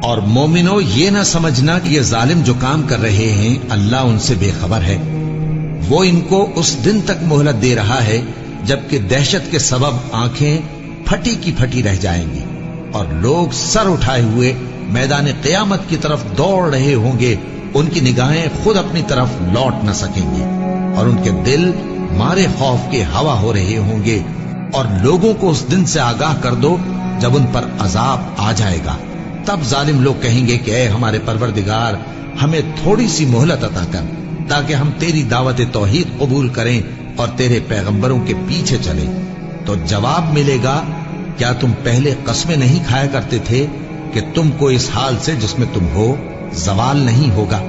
اور مومنو یہ نہ سمجھنا کہ یہ ظالم جو کام کر رہے ہیں اللہ ان سے بے خبر ہے. وہ ان کو اس دن تک مہلت دے رہا ہے جبکہ دہشت کے سبب آنکھیں پھٹی کی پھٹی رہ جائیں گی اور لوگ سر اٹھائے ہوئے میدان قیامت کی طرف دوڑ رہے ہوں گے. ان کی نگاہیں خود اپنی طرف لوٹ نہ سکیں گی اور ان کے دل مارے خوف کے ہوا ہو رہے ہوں گے. اور لوگوں کو اس دن سے آگاہ کر دو جب ان پر عذاب آ جائے گا. تب ظالم لوگ کہیں گے کہ اے ہمارے پروردگار ہمیں تھوڑی سی مہلت عطا کر تاکہ ہم تیری دعوت توحید قبول کریں اور تیرے پیغمبروں کے پیچھے چلیں. تو جواب ملے گا کیا تم پہلے قسمیں نہیں کھایا کرتے تھے کہ تم کو اس حال سے جس میں تم ہو زوال نہیں ہوگا.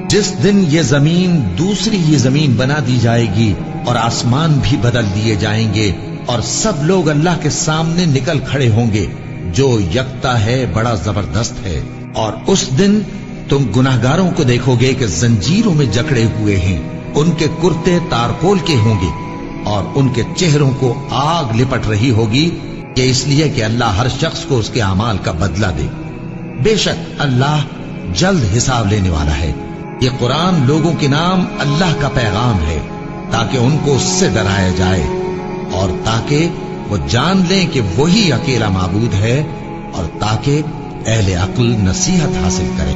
جس دن یہ زمین دوسری ہی زمین بنا دی جائے گی اور آسمان بھی بدل دیے جائیں گے اور سب لوگ اللہ کے سامنے نکل کھڑے ہوں گے جو یکتا ہے بڑا زبردست ہے. اور اس دن تم گناہگاروں کو دیکھو گے کہ زنجیروں میں جکڑے ہوئے ہیں. ان کے کرتے تارکول کے ہوں گے اور ان کے چہروں کو آگ لپٹ رہی ہوگی. یہ اس لیے کہ اللہ ہر شخص کو اس کے اعمال کا بدلہ دے. بے شک اللہ جلد حساب لینے والا ہے. یہ قرآن لوگوں کے نام اللہ کا پیغام ہے تاکہ ان کو اس سے ڈرایا جائے اور تاکہ وہ جان لیں کہ وہی اکیلا معبود ہے اور تاکہ اہل عقل نصیحت حاصل کریں.